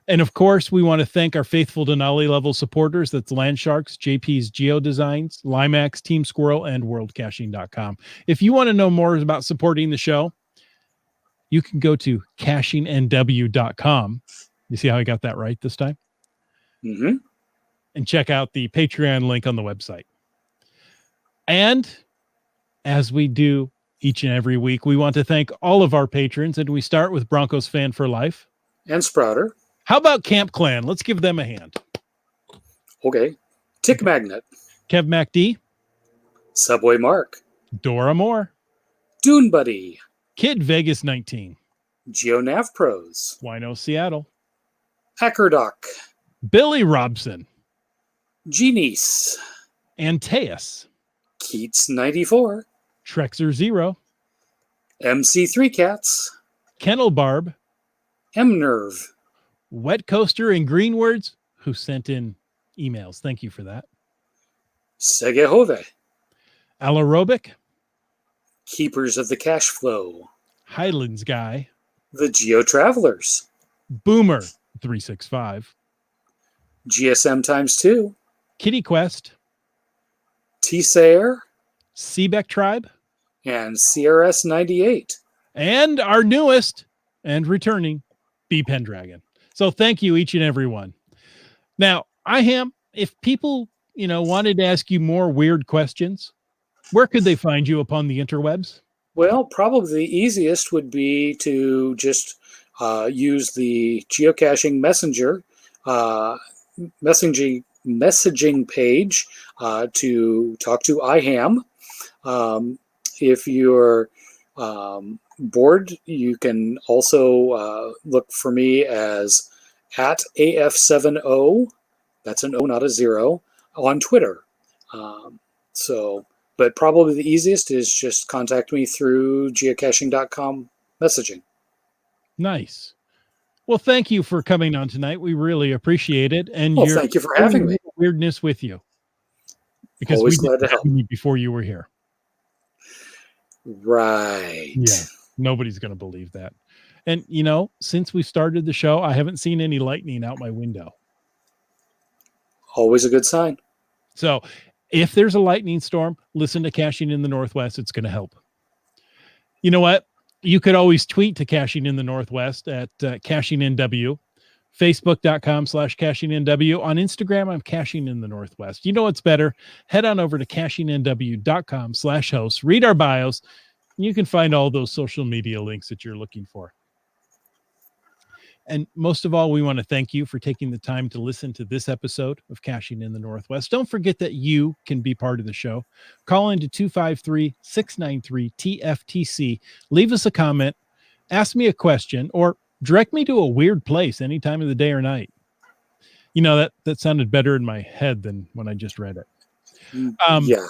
A: And of course, we want to thank our faithful Denali level supporters. That's Landsharks, JP's Geo Designs, Limax, Team Squirrel, and WorldCaching.com. If you want to know more about supporting the show, you can go to CachingNW.com. You see how I got that right this time?
B: Mm-hmm.
A: And check out the Patreon link on the website. And as we do each and every week, we want to thank all of our patrons. And we start with Broncos Fan for Life.
B: And Sprouter.
A: How about Camp Clan? Let's give them a hand.
B: Okay. Tick Magnet.
A: Kev MacD.
B: Subway Mark.
A: Dora Moore.
B: Dune Buddy.
A: Kid Vegas 19.
B: GeoNav Pros.
A: Wino Seattle.
B: Hackerdoc.
A: Billy Robson.
B: Genice.
A: Antaeus.
B: Keats 94.
A: Trexer Zero.
B: MC3 Cats.
A: Kennel Barb.
B: M-Nerve.
A: Wet Coaster and Greenwords, who sent in emails. Thank you for that.
B: Segehove.
A: Alarobic.
B: Keepers of the Cash Flow.
A: Highlands Guy.
B: The Geo Travelers.
A: Boomer 365.
B: GSM times 2.
A: Kitty Quest.
B: T-Sayer.
A: Seebeck Tribe.
B: And CRS 98.
A: And our newest and returning B Pendragon. So thank you, each and every one. Now, iHam, if people, wanted to ask you more weird questions, where could they find you upon the interwebs?
B: Well, probably the easiest would be to just use the geocaching messenger messaging page to talk to iHam. If you're board, you can also look for me as at AF70, that's an O, not a 0, on Twitter. But probably the easiest is just contact me through geocaching.com messaging.
A: Nice. Well, thank you for coming on tonight. We really appreciate it. And
B: thank you for having me.
A: Weirdness with you. Because
B: always
A: we
B: glad to help
A: you before you were here.
B: Right.
A: Yeah. Nobody's going to believe that. And, since we started the show, I haven't seen any lightning out my window.
B: Always a good sign.
A: So if there's a lightning storm, listen to Caching in the Northwest. It's going to help. You know what? You could always tweet to Caching in the Northwest at CachingNW, Facebook.com/CachingNW. On Instagram, I'm Caching in the Northwest. You know what's better? Head on over to CachingNW.com/hosts. Read our bios. And you can find all those social media links that you're looking for. And most of all, we want to thank you for taking the time to listen to this episode of Caching in the Northwest. Don't forget that you can be part of the show. Call into 253-693-TFTC. Leave us a comment, ask me a question, or direct me to a weird place any time of the day or night. That sounded better in my head than when I just read it.
B: Yeah.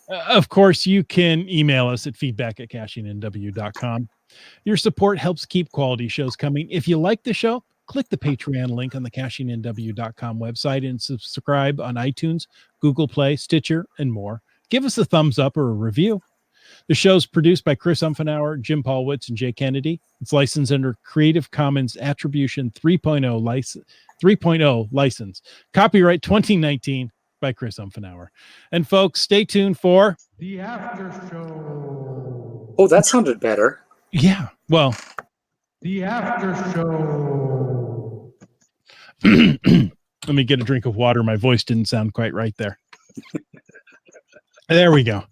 A: Of course, you can email us at feedback@CachingNW.com. Your support helps keep quality shows coming. If you like the show, click the Patreon link on the CachingNW.com website and subscribe on iTunes, Google Play, Stitcher, and more. Give us a thumbs up or a review. The show's produced by Chris Umfenauer, Jim Paulwitz, and Jay Kennedy. It's licensed under Creative Commons Attribution 3.0 license. Copyright 2019 by Chris Umfenauer. And folks, stay tuned for
C: The After Show.
B: Oh, that sounded better.
A: Yeah, well,
C: The After Show.
A: let me get a drink of water. My voice didn't sound quite right there. There we go.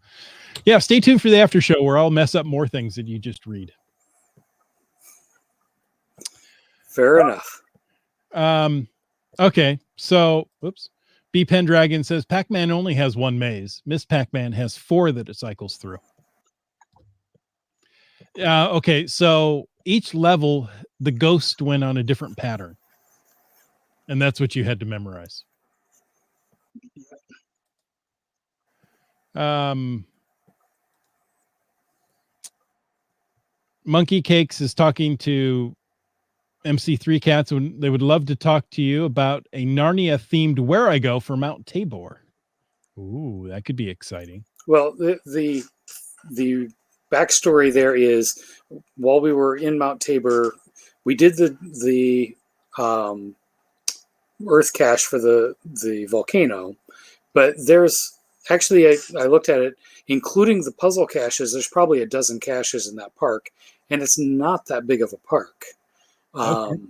A: Yeah, stay tuned for the after show where I'll mess up more things that you just read.
B: Fair enough.
A: Okay, so whoops. B Pendragon says Pac-Man only has one maze. Miss Pac-Man has 4 that it cycles through. Okay, so each level the ghost went on a different pattern, and that's what you had to memorize. Monkey Cakes is talking to MC3 Cats, and they would love to talk to you about a Narnia themed Where I Go for Mount Tabor. Ooh, that could be exciting.
B: Well, the backstory there is, while we were in Mount Tabor, we did the earth cache for the volcano, but there's actually, I looked at it, including the puzzle caches, there's probably a dozen caches in that park, and it's not that big of a park.
A: Okay.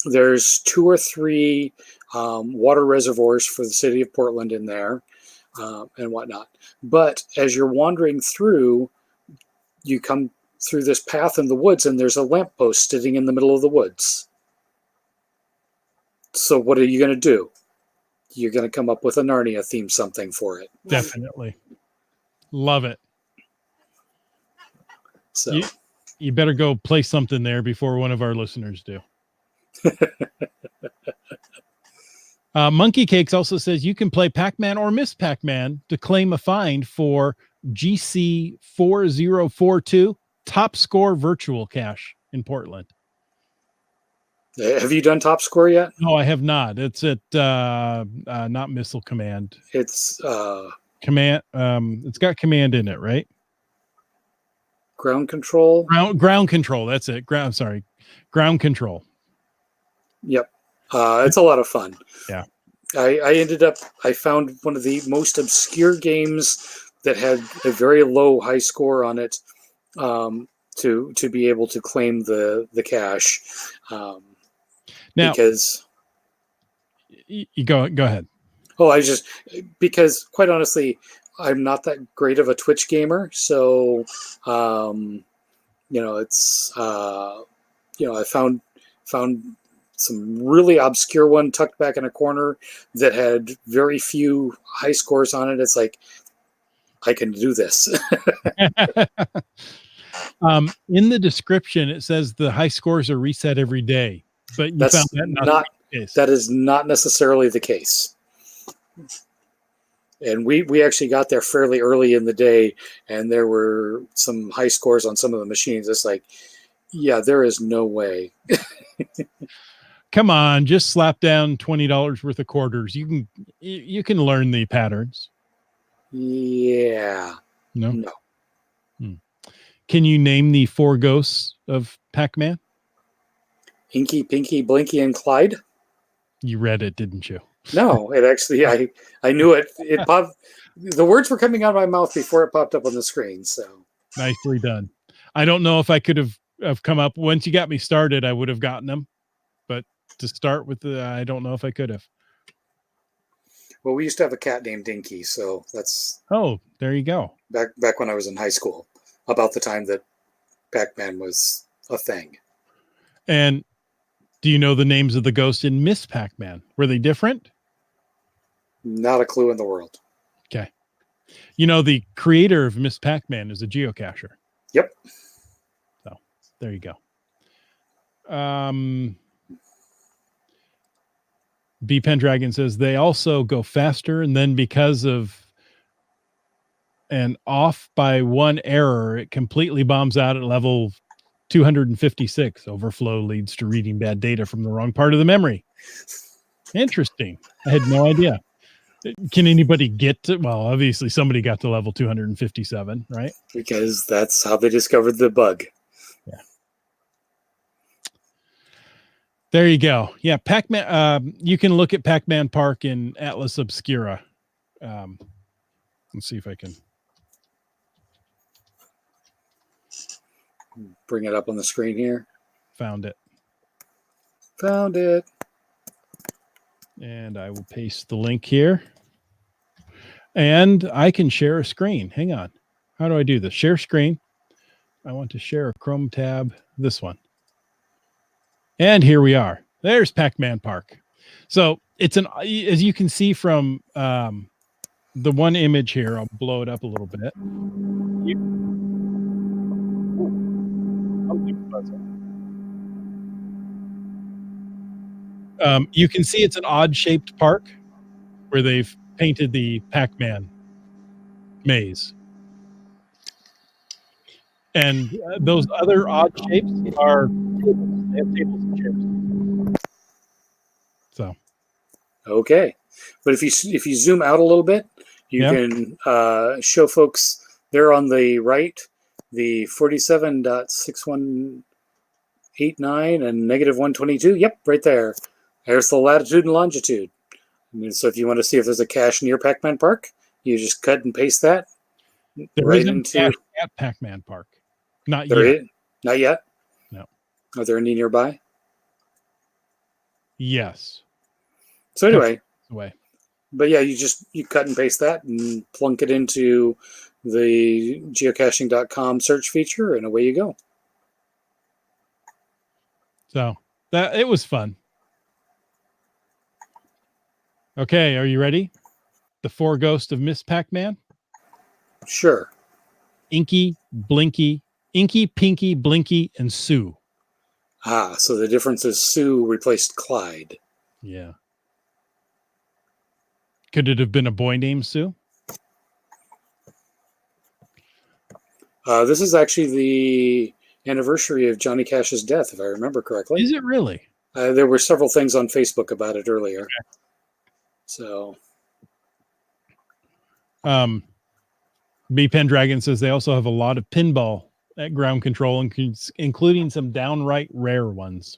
B: There's 2 or 3 water reservoirs for the city of Portland in there, and whatnot. But as you're wandering through, you come through this path in the woods, and there's a lamppost sitting in the middle of the woods. So what are you going to do? You're going to come up with a Narnia theme something for it.
A: Definitely. Love it.
B: So
A: you better go play something there before one of our listeners do. Monkey Cakes also says you can play Pac-Man or Miss Pac-Man to claim a find for GC4042 top score virtual cache in Portland.
B: have you done Top Score yet?
A: No, I have not. It's at not Missile Command.
B: It's
A: Command. It's got command in it, right?
B: Ground Control.
A: Ground control. That's it. Ground control.
B: Yep. It's a lot of fun.
A: Yeah.
B: I found one of the most obscure games that had a very low high score on it, to be able to claim the cache.
A: Now,
B: because
A: you go ahead.
B: Oh, because quite honestly, I'm not that great of a Twitch gamer, so it's I found some really obscure one tucked back in a corner that had very few high scores on it. It's like, I can do this.
A: In the description, it says the high scores are reset every day, but you found that not the case.
B: That is not necessarily the case. And we actually got there fairly early in the day, and there were some high scores on some of the machines. It's like, yeah, there is no way.
A: Come on, just slap down $20 worth of quarters. You can learn the patterns.
B: Yeah.
A: No. Can you name the 4 ghosts of Pac-Man?
B: Inky, Pinky, Blinky, and Clyde.
A: You read it, didn't you?
B: No, it actually, I knew it. It popped. The words were coming out of my mouth before it popped up on the screen. So
A: nicely done. I don't know if I could have come up once you got me started. I would have gotten them, but to start with, I don't know if I could have.
B: Well, we used to have a cat named Dinky, so that's.
A: Oh, there you go.
B: Back when I was in high school, about the time that Pac-Man was a thing.
A: And do you know the names of the ghosts in Miss Pac-Man? Were they different?
B: Not a clue in the world.
A: Okay. The creator of Miss Pac-Man is a geocacher.
B: Yep.
A: So there you go. B Pendragon says they also go faster, and then because of an off by 1 error, it completely bombs out at level 256. Overflow leads to reading bad data from the wrong part of the memory. Interesting. I had no idea. Can anybody get to? Well, obviously somebody got to level 257, right?
B: Because that's how they discovered the bug.
A: Yeah. There you go. Yeah, Pac-Man. You can look at Pac-Man Park in Atlas Obscura. Let's see if I can
B: bring it up on the screen here.
A: Found it. And I will paste the link here. And I can share a screen. Hang on. How do I do this? Share screen. I want to share a Chrome tab. This one. And here we are. There's Pac-Man Park. So it's as you can see from the one image here, I'll blow it up a little bit. You can see it's an odd-shaped park where they've painted the Pac-Man maze. And those other odd shapes are tables. They have tables and chairs. So
B: Okay, but if you zoom out a little bit, you can show folks there on the right the 47.6189 and -122. Yep, right there. There's the latitude and longitude. So if you want to see if there's a cache near Pac-Man Park, you just cut and paste that.
A: There isn't into cache at Pac-Man Park. Not yet.
B: Not yet?
A: No.
B: Are there any nearby?
A: Yes.
B: So anyway,
A: but
B: yeah, you cut and paste that and plunk it into the geocaching.com search feature, and away you go.
A: So it was fun. Okay, are you ready? The 4 ghosts of Miss Pac-Man?
B: Sure.
A: Inky, Blinky, Inky, Pinky, Blinky, and Sue.
B: Ah, so the difference is Sue replaced Clyde.
A: Yeah. Could it have been a boy named Sue?
B: This is actually the anniversary of Johnny Cash's death, if I remember correctly.
A: Is it really?
B: There were several things on Facebook about it earlier. Okay. So.
A: B Pendragon says they also have a lot of pinball at ground control, including some downright rare ones.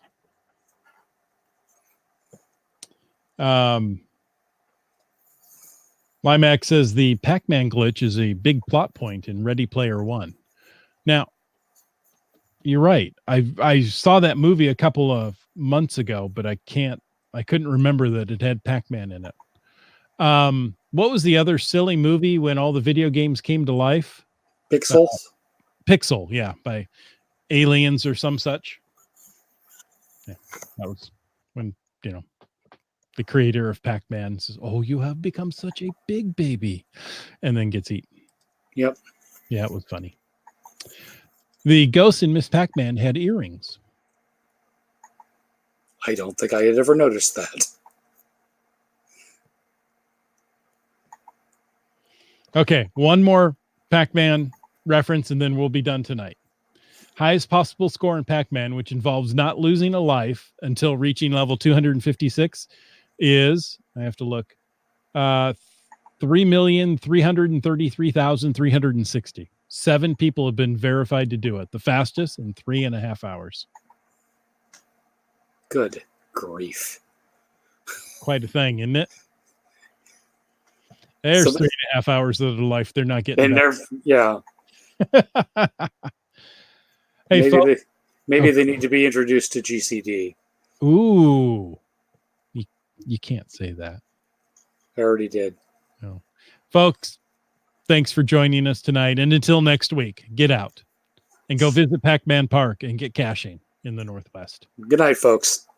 A: Limac says the Pac-Man glitch is a big plot point in Ready Player One. Now, you're right. I saw that movie a couple of months ago, but I couldn't remember that it had Pac-Man in it. What was the other silly movie when all the video games came to life?
B: Pixels?
A: Pixel, yeah, by aliens or some such. Yeah, that was when, the creator of Pac-Man says, "Oh, you have become such a big baby," and then gets eaten.
B: Yep.
A: Yeah, it was funny. The ghost in Miss Pac-Man had earrings.
B: I don't think I had ever noticed that.
A: Okay, one more Pac-Man reference, and then we'll be done tonight. Highest possible score in Pac-Man, which involves not losing a life until reaching level 256, is, I have to look, 3,333,360. 7 people have been verified to do it. The fastest in 3.5 hours.
B: Good grief.
A: Quite a thing, isn't it? There's 3.5 hours of their life they're not getting.
B: Yeah.
A: Hey,
B: maybe they need to be introduced to GCD.
A: Ooh. You can't say that.
B: I already did.
A: No. Folks, thanks for joining us tonight. And until next week, get out and go visit Pac-Man Park and get caching in the Northwest.
B: Good night, folks.